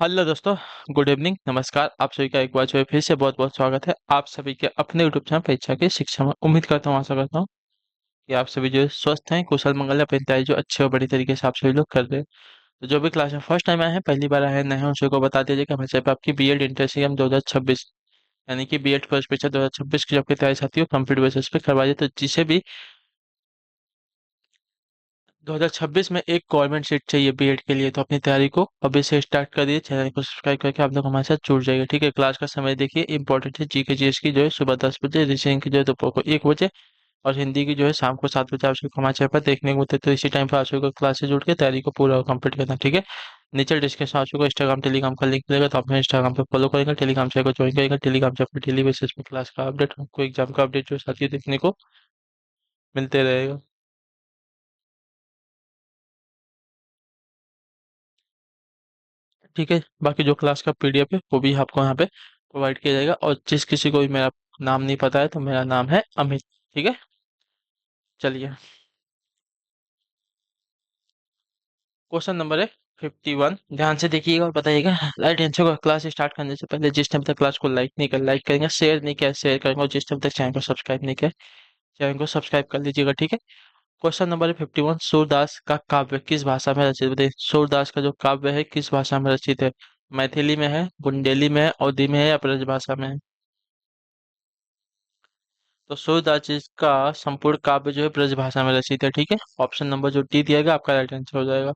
Hello दोस्तों। Good evening, नमस्कार। आप सभी का एक बार जो है फिर से बहुत बहुत स्वागत है आप सभी के अपने यूट्यूब चैनल परीक्षा की शिक्षा में। उम्मीद करता हूँ, आशा करता हूँ कि आप सभी जो है स्वस्थ हैं, कुशल मंगल है, अपनी तैयारी जो अच्छे और बड़ी तरीके से आप सभी लोग कर रहे हैं। तो जो भी क्लास में फर्स्ट टाइम आए हैं, पहली बार आए हैं, नए हैं, उन सभी को बता दीजिए कि हमारे चैनल पे आपकी बीएड इंट्रेंस एग्जाम 2026 यानी कि बीएड फर्स्ट परीक्षा 2026 की जो आपकी तैयारी साथी हो कंप्यूटर बेसिस पे करवाइए। तो जिसे भी 2026 में एक गवर्नमेंट सीट चाहिए बीएड के लिए, तो अपनी तैयारी को अभी से स्टार्ट कर दिए। चैनल को सब्सक्राइब करके आप लोग हमारे साथ जुड़ जाइए। ठीक है, क्लास का समय देखिए, इंपॉर्टेंट है। जीके जीएस की जो है सुबह 10 बजे, रीजनिंग की जो है दोपहर को 1 बजे, और हिंदी की जो है शाम को 7 बजे आप सबको हमारे चैनल पर देखने को मिलते हैं। तो इसी टाइम पर आप सबको क्लास से जुड़ के तैयारी को पूरा कंप्लीट करना है, ठीक है। नीचे डिस्क्रिप्शन आप सबको इंस्टाग्राम टेलीग्राम का लिंक मिलेगा, तो आप इंस्टाग्राम पे फॉलो करेंगे, टेलीग्राम चैनल को ज्वाइन करेंगे। टेलीग्राम से आपको डेली बेसिस पे क्लास का अपडेट, आपको एग्जाम का अपडेट जो है साथ ही देखने को मिलते रहेगा। ठीक है, बाकी जो क्लास का पीडीएफ है वो भी आपको यहाँ पे प्रोवाइड किया जाएगा। और जिस किसी को भी मेरा नाम नहीं पता है, तो मेरा नाम है अमित। ठीक है, चलिए। क्वेश्चन नंबर है 51। ध्यान से देखिएगा और बताइएगा। राइट आंसर को क्लास स्टार्ट करने से पहले जिस टाइम तक क्लास को लाइक नहीं कर, लाइक करेंगे, शेयर नहीं किया शेयर करेंगे, और जिस टाइम तक चैनल को सब्सक्राइब नहीं किया चैनल को सब्सक्राइब कर लीजिएगा। ठीक है। क्वेश्चन नंबर है 51। सूरदास का काव्य किस भाषा में रचित है? बताइए, सूरदास का जो काव्य है किस भाषा में रचित है? मैथिली में है, बुंदेली में है, अवधी में है, या ब्रजभाषा में है? तो सूरदास जी का संपूर्ण काव्य जो है ब्रजभाषा में रचित है। ठीक है, ऑप्शन नंबर जो डी दिया गया आपका राइट आंसर हो जाएगा।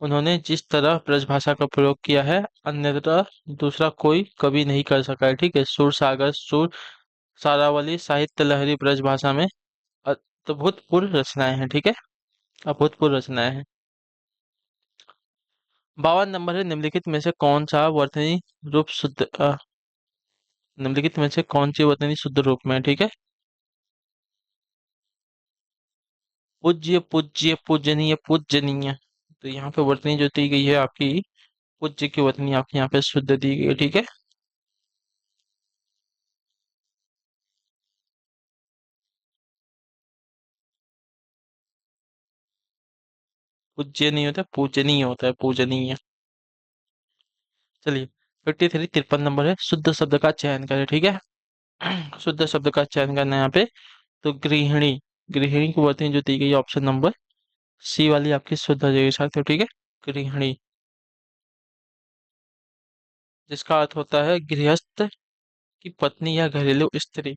उन्होंने जिस तरह ब्रजभाषा का प्रयोग किया है, अन्यथा दूसरा कोई कवि नहीं कर सका है। ठीक है, सुर सागर, सुर सारावली, साहित्य लहरी ब्रजभाषा में अभूतपूर्व रचनाएं हैं। ठीक है, अभूतपूर्व रचनाएं हैं। 52 नंबर है। निम्नलिखित में से कौन सा वर्तनी रूप शुद्ध निम्नलिखित में से कौन सी वर्तनी शुद्ध रूप में है? ठीक है, पूज्य, पूज्य, पूजनीय, पूजनीय। तो यहाँ पे वर्तनी जो दी गई है आपकी, पूज्य की वर्तनी आपकी यहाँ पे शुद्ध दी गई है। ठीक है, पूज्य नहीं होता, पूजनीय होता है, पूजनीय। चलिए। 53। 53 नंबर है। शुद्ध शब्द का चयन करें। ठीक है, शुद्ध शब्द का चयन करना है यहाँ पे। तो गृहिणी, गृहिणी की वर्तनी जो दी गई है ऑप्शन नंबर सी वाली आपकी शुद्ध हो जाएगी साथियों। ठीक है, गृहिणी, जिसका अर्थ होता है गृहस्थ की पत्नी या घरेलू स्त्री।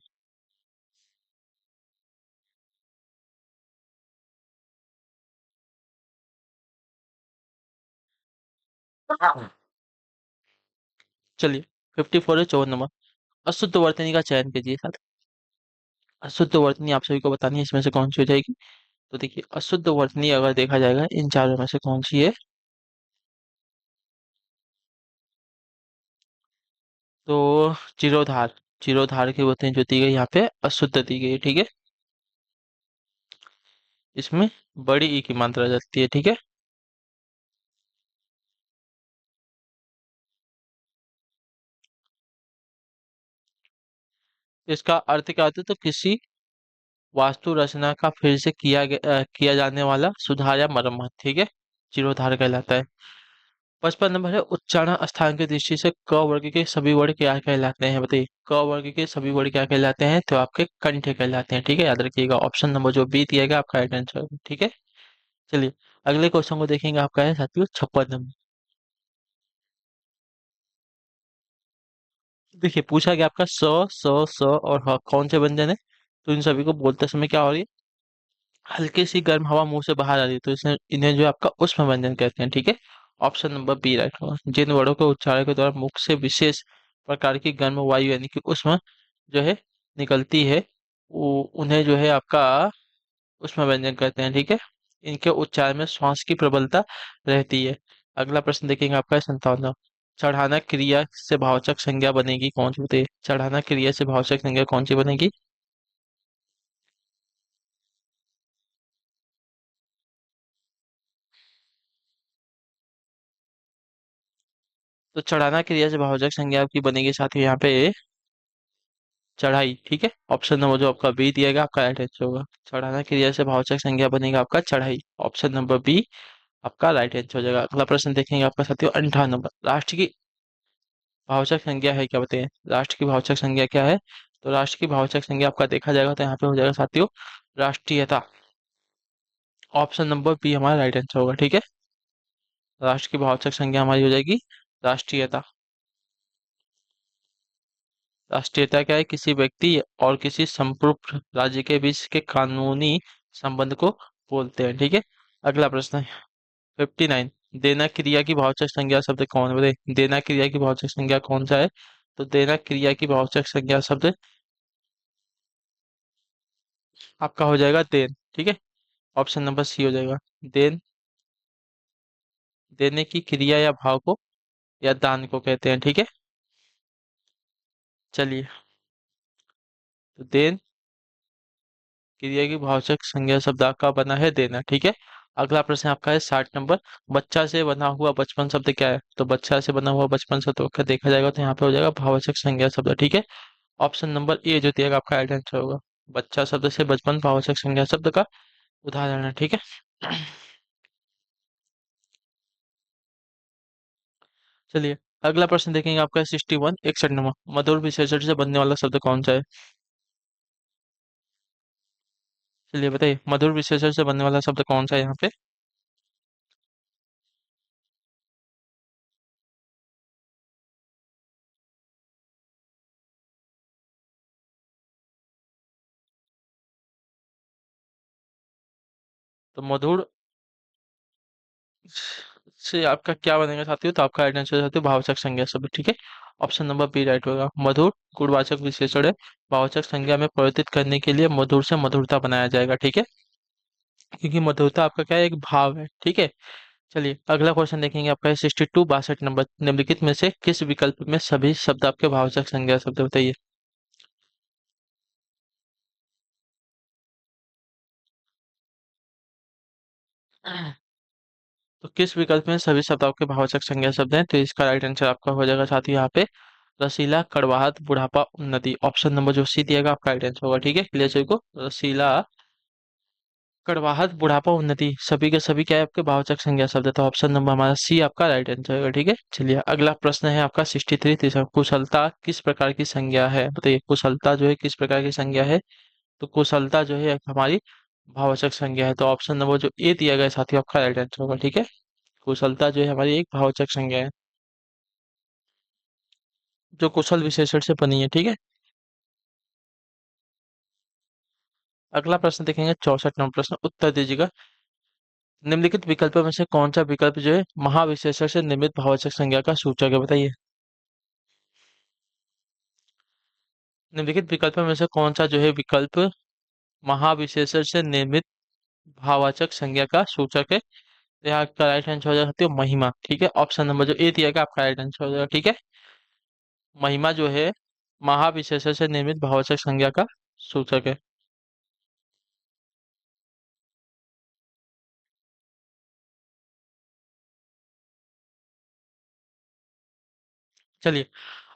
चलिए। 54 है। 54 नंबर। अशुद्ध वर्तनी का चयन कीजिए साथ। अशुद्ध वर्तनी आप सभी को बतानी है, इसमें से कौन सी हो जाएगी? तो देखिए, अशुद्ध वर्तनी अगर देखा जाएगा इन चारों में से कौन सी है, तो चिरोधार, चिरोधार की वर्तनी जो दी गई यहाँ पे अशुद्ध दी गई है। ठीक है, इसमें बड़ी ई की मात्रा लगती है। ठीक है, इसका अर्थ क्या होता है? तो किसी वास्तु रचना का फिर से किया जाने वाला सुधार या मरम्मत। ठीक है, जीरोधार कहलाता है। 55 नंबर है। उच्चारण स्थान की दृष्टि से क वर्ग के सभी वर्ण क्या कहलाते हैं? बताइए, क वर्ग के सभी वर्ण क्या कहलाते हैं? तो आपके कंठे कहलाते हैं। ठीक है, याद रखिएगा, ऑप्शन नंबर जो बी दिया गया आपका राइट आंसर। ठीक है, चलिए अगले क्वेश्चन को देखेंगे। आपका है साथियों 56 नंबर। देखिए, पूछा गया आपका स और ह कौन से व्यंजन है? तो इन सभी को बोलते समय क्या हो रही है? हल्की सी गर्म हवा मुंह से बाहर आ रही है, तो इसने इन्हें जो है आपका उष्म व्यंजन कहते हैं। ठीक है, ऑप्शन नंबर बी राइट होगा। जिन वर्णों के उच्चारण के दौरान मुख से विशेष प्रकार की गर्म वायु यानी कि उष्मा जो है निकलती है, वो उन्हें जो है आपका उष्मा व्यंजन कहते हैं। ठीक है, इनके उच्चारण में श्वास की प्रबलता रहती है। अगला प्रश्न देखेंगे आपका 57। चढ़ाना क्रिया से भावचक संज्ञा बनेगी कौन सी? बताइए, चढ़ाना क्रिया से भावचक संज्ञा कौन सी बनेगी? तो चढ़ाना क्रिया से भावचक संज्ञा आपकी बनेगी साथियों यहाँ पे चढ़ाई। ठीक है, ऑप्शन नंबर जो आपका बी दिया गया आपका राइट आंसर होगा। चढ़ाना क्रिया से भावचक संज्ञा बनेगा आपका चढ़ाई, ऑप्शन नंबर बी आपका राइट आंसर हो जाएगा। अगला प्रश्न देखेंगे आपका साथियों 58 नंबर। राष्ट्र की भावचक संज्ञा है क्या, बताइए। राष्ट्र की भावचक संज्ञा क्या है? तो राष्ट्र की भावचक संज्ञा आपका देखा जाएगा तो यहाँ पे हो जाएगा साथियों राष्ट्रीयता। ऑप्शन नंबर बी हमारा राइट आंसर होगा, ठीक है। राष्ट्र की भावचक संज्ञा हमारी हो जाएगी राष्ट्रीयता। राष्ट्रीयता क्या है? किसी व्यक्ति और किसी संप्रभु राज्य के बीच के कानूनी संबंध को बोलते हैं, ठीक है। अगला प्रश्न है 59। देना क्रिया की भावचक संज्ञा शब्द कौन है, बताइए। देना क्रिया की भावचक संज्ञा कौन सा है? तो देना क्रिया की भावचक संज्ञा शब्द आपका हो जाएगा देन, ठीक है। ऑप्शन नंबर सी हो जाएगा देन। देने की क्रिया या भाव को या दान को कहते हैं, ठीक है। चलिए, तो देन क्रिया की भावचक संज्ञा शब्द आपका बना है देना, ठीक है। अगला प्रश्न आपका है 60 नंबर। बच्चा से बना हुआ बचपन शब्द क्या है? तो बच्चा से बना हुआ बचपन शब्द का देखा जाएगा तो यहाँ पे हो जाएगा भावचक संज्ञा शब्द, ठीक है। ऑप्शन नंबर ए जो दिएगा आपका राइट आंसर होगा। बच्चा शब्द से बचपन भावचक संज्ञा शब्द का उदाहरण है, ठीक है। चलिए, अगला प्रश्न देखेंगे आपका 61 61 नंबर। मधुर विशेषण से बनने वाला शब्द कौन सा है? चलिए बताइए, मधुर विशेषण से बनने वाला शब्द कौन सा है यहाँ पे? तो मधुर से आपका क्या बनेगा साथियों? तो आपका राइट आंसर साथियों भावचक संज्ञा शब्द, ठीक है। ऑप्शन नंबर बी राइट होगा। मधुर गुणवाचक विशेषण है। भावचक संज्ञा में परिवर्तित करने के लिए मधुर से मधुरता बनाया जाएगा, ठीक है। क्योंकि मधुरता आपका क्या है? एक भाव है, ठीक है। चलिए, अगला क्वेश्चन देखेंगे आपका है 62 62 नंबर। निम्नलिखित में से किस विकल्प में सभी शब्द आपके भावचक संज्ञा शब्द, बताइए। तो किस विकल्प में सभी शब्द आपके भावचक संज्ञा शब्द हैं? तो इसका राइट आंसर आपका हो जाएगा साथ ही यहाँ पे रसीला, कड़वाहट, बुढ़ापा, उन्नति। ऑप्शन नंबर जो सी दिएगा आपका राइट आंसर होगा, ठीक है। क्लियर सभी को? रसीला, कड़वाहट, बुढ़ापा, उन्नति सभी के सभी क्या है? आपके भावचक संज्ञा शब्द है। तो ऑप्शन नंबर हमारा सी आपका राइट आंसर होगा, ठीक है। चलिए, अगला प्रश्न है आपका 63 तीसरा। कुशलता किस प्रकार की संज्ञा है, बताइए। कुशलता जो है किस प्रकार की संज्ञा है? तो कुशलता जो है एक हमारी भावचक संज्ञा है। तो ऑप्शन नंबर जो ए दिया गया है साथियों आपका राइट आंसर होगा, ठीक है। कुशलता जो है हमारी एक भावचक संज्ञा है जो कुशल विशेषण से बनी है, ठीक है। अगला प्रश्न देखेंगे 64 नंबर प्रश्न। उत्तर दीजिएगा। निम्नलिखित विकल्पों में से कौन सा विकल्प जो है महाविशेषण से निर्मित भाववाचक संज्ञा का सूचक है, बताइए। निम्नलिखित विकल्पों में से कौन सा जो है विकल्प महाविशेषण से निर्मित भाववाचक संज्ञा का सूचक है? तो यहाँ का राइट आंसर हो जाएगा महिमा, ठीक है। ऑप्शन नंबर जो ए दिया गया आपका राइट आंसर हो जाएगा, ठीक है। महिमा जो है महाविशेषण से निर्मित भाववाचक संज्ञा का सूचक है। चलिए,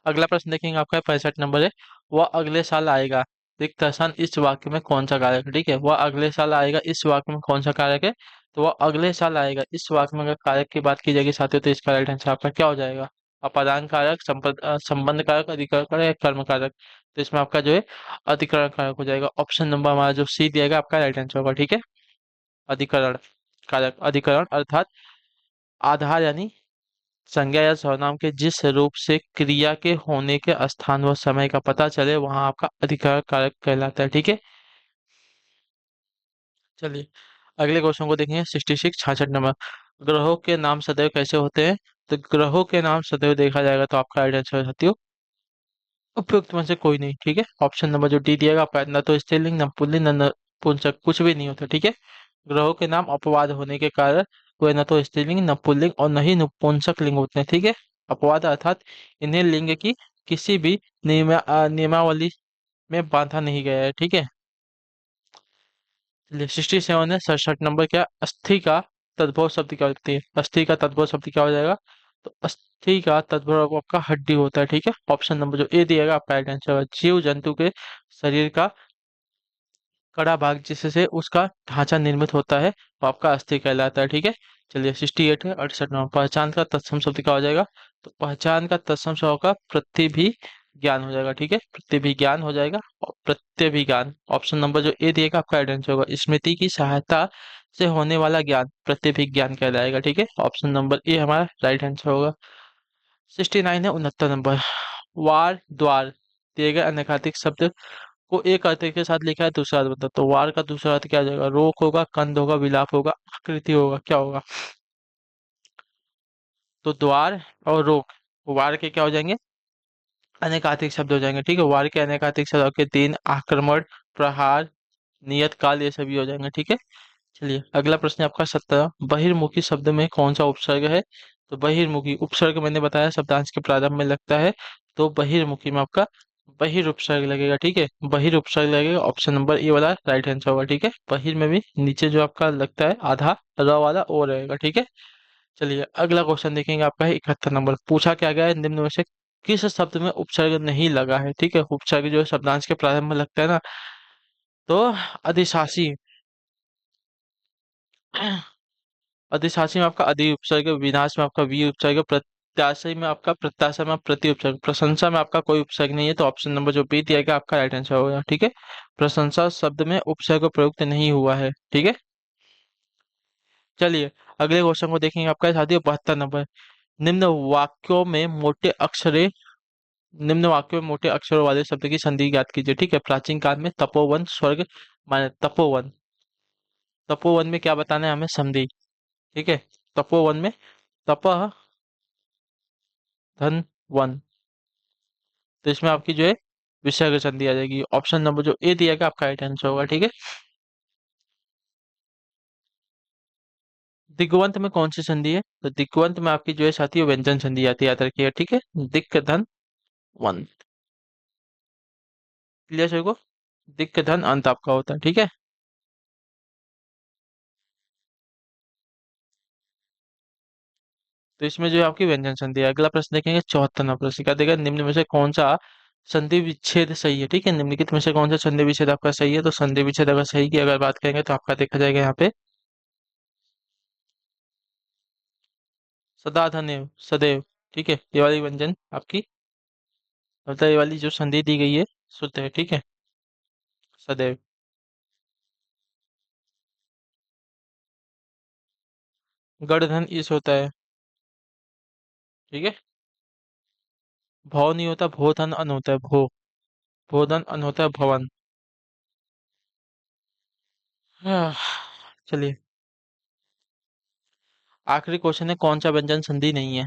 अगला प्रश्न देखेंगे आपका 65 नंबर है। वह अगले साल आएगा रिक्त स्थान इस वाक्य में कौन सा कारक है, ठीक है। वह अगले साल आएगा इस वाक्य में कौन सा कारक है? तो वह अगले साल आएगा इस वाक्य में अगर कारक की बात की जाएगी साथियों तो इसका राइट आंसर आपका क्या हो जाएगा? अपादान कारक, संबंध कारक, अधिकरण कारक या कर्म कारक। तो इसमें आपका जो है अधिकरण कारक हो जाएगा। ऑप्शन नंबर हमारा जो सी दिया गया आपका राइट आंसर होगा, ठीक है। अधिकरण कारक, अधिकरण अर्थात आधार यानी संज्ञा या सर्वनाम के जिस रूप से क्रिया के होने के स्थान व समय का पता चले वहां आपका अधिकार कारक कहलाता है, ठीक है। चलिए, अगले क्वेश्चन को देखेंगे 66 66 नंबर। ग्रहों के नाम सदैव कैसे होते हैं? तो ग्रहों के नाम सदैव देखा जाएगा तो आपका राइट आंसर साथियों उपयुक्त में से कोई नहीं, ठीक है। ऑप्शन नंबर जो डी दिएगा आपका न तो स्त्रीलिंग न पुल्लिंग न नपुंसक कुछ भी नहीं होता, ठीक है। ग्रहों के नाम अपवाद होने के कारण वे न तो स्त्रीलिंग न पुल्लिंग और न ही नपुंसक लिंग होते हैं, ठीक है। अपवाद अर्थात इन्हें लिंग की किसी भी नियमावली में बांधा नहीं गया है, ठीक है। चलिए, 67 है 67 नंबर। क्या अस्थि का तद्भव शब्द क्या होती है? अस्थि का तद्भव शब्द क्या हो जाएगा? तो अस्थि का तद्भव आपका हड्डी होता है, ठीक है। ऑप्शन नंबर जो ए दिएगा आपका राइट आंसर है। जीव जंतु के शरीर का कड़ा भाग जिससे उसका ढांचा निर्मित होता है वो आपका अस्थि कहलाता है, ठीक है। चलिए 68 है, 68 पहचान का तत्सम शब्द क्या हो जाएगा? तो पहचान का तत्सम शब्द होगा प्रतिभिज्ञान हो जाएगा, ठीक है, प्रतिभिज्ञान हो जाएगा। और प्रत्यभिज्ञान ऑप्शन नंबर जो ए दिएगा आपका राइट आंसर होगा। स्मृति की सहायता से होने वाला ज्ञान प्रतिभिज्ञान कहलाएगा, ठीक है, ऑप्शन नंबर ए हमारा राइट आंसर होगा। 69 है, 69 नंबर। वार द्वार दिए गए अनैकातिक शब्द को एक अर्थ के साथ लिखा है, दूसरा अर्थ बताओ। तो वार का दूसरा अर्थ क्या हो जाएगा? रोक होगा, कंद होगा, विलाप होगा, आकृति होगा, क्या होगा? तो द्वार और रोक, वार के क्या हो जाएंगे? अनेकातिक शब्द हो जाएंगे, ठीक है, वार के अनेकातिक शब्द के दिन, आक्रमण, प्रहार, नियत काल, ये सभी हो जाएंगे, ठीक है। चलिए अगला प्रश्न है आपका 17। बहिर्मुखी शब्द में कौन सा उपसर्ग है? तो बहिर्मुखी उपसर्ग मैंने बताया शब्दांश के प्रारंभ में लगता है, तो बहिर्मुखी में आपका बहिर उपसर्ग लगेगा, ठीक है, बहिर उपसर्ग लगेगा, ऑप्शन नंबर ए वाला राइट आंसर होगा, ठीक है। बहिर में भी नीचे जो आपका लगता है आधा र वाला ओ रहेगा, ठीक है। चलिए अगला क्वेश्चन देखेंगे आपका है 71 नंबर। पूछा क्या गया है? निम्न में से किस शब्द में उपसर्ग नहीं लगा है? ठीक है, उपसर्ग जो है शब्दांश के प्रारंभ में लगता है ना, तो अधिशासी, अधिशासी में आपका अधि उपसर्ग, विनाश में आपका वी उपसर्ग, प्रत्याशा में आपका प्रत्याशा में प्रति उपसर्ग, प्रशंसा में आपका कोई उपसर्ग नहीं है, तो ऑप्शन नंबर जो बी दिया गया आपका राइट आंसर होगा, ठीक है। प्रशंसा शब्द में उपसर्ग प्रयुक्त नहीं हुआ है, ठीक है। चलिए अगले क्वेश्चन को देखेंगे आपका है साथियों 72 नंबर। निम्न वाक्यों में मोटे अक्षरे निम्न वाक्यों में मोटे अक्षरों वाले शब्द की संधि ज्ञात कीजिए, ठीक है। प्राचीन काल में तपोवन स्वर्ग माने तपोवन, तपोवन में क्या बताना है हमें? संधि, ठीक है। तपोवन में तपह धन वन, तो इसमें आपकी जो है विसर्ग संधि आ जाएगी, ऑप्शन नंबर जो ए दिया गया आपका राइट आंसर होगा, ठीक है। दिग्वंत में कौन सी संधि है? तो दिग्वंत में आपकी जो है साथियों व्यंजन संधि आती है, याद रखिएगा, ठीक है। दिक् धन वन, क्लियर सभी को? दिक् धन अंत आपका होता है, ठीक है। तो इसमें जो है आपकी व्यंजन संधि है। अगला प्रश्न देखेंगे 74 प्रश्न क्या देगा? निम्न में से कौन सा संधि विच्छेद सही है? ठीक है, निम्नलिखित में से कौन सा संधि विच्छेद आपका सही है? तो संधि विच्छेद अगर सही की अगर बात करेंगे तो आपका देखा जाएगा यहाँ पे सदा धन्य सदैव, ठीक है, ये वाली व्यंजन आपकी मतलब ये वाली जो संधि दी गई है शुद्ध है, ठीक है, सदैव। गढ़ धन इस होता है, ठीक है। भव नहीं होता, भो धन अन होता है, भो, भो धन अन होता है भवन। आह, चलिए आखिरी क्वेश्चन है, कौन सा व्यंजन संधि नहीं है?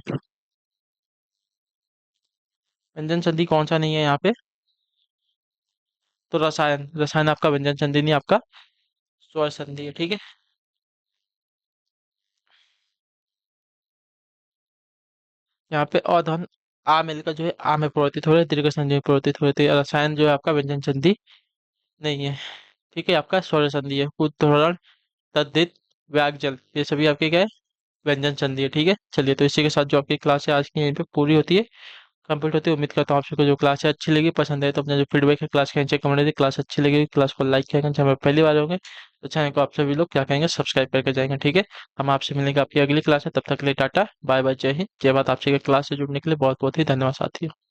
व्यंजन संधि कौन सा नहीं है यहाँ पे? तो रसायन, रसायन आपका व्यंजन संधि नहीं, आपका स्वर संधि है, ठीक है। यहाँ पे अधन आ मिलकर जो है आ में परिवर्तित हो रहा है, दीर्घ संधि में परिवर्तित हो रही है। रसायन जो है आपका व्यंजन संधि नहीं है, ठीक है, आपका स्वर संधि है। उदाहरण तद्धित, व्यागजल, ये सभी आपके क्या है? व्यंजन संधि है, ठीक है। चलिए तो इसी के साथ जो आपकी क्लास है आज की यहीं पे पूरी होती है, कंप्लीट होती है। उम्मीद करता हूँ आप सबको जो क्लास है अच्छी लगी, पसंद है तो अपना जो फीडबैक है क्लास के नीचे कमेंट दी। क्लास अच्छी लगी क्लास को लाइक किया करें, चाहे पहली बार होंगे तो चैनल को आप सभी लोग क्या कहेंगे सब्सक्राइब करके जाएंगे, ठीक है। हम आपसे मिलेंगे आपकी अगली क्लास है, तब तक के लिए टाटा बाय बाय, जय हिंद जय भारत। आपसे क्लास से जुड़ने के लिए बहुत बहुत ही धन्यवाद साथियों।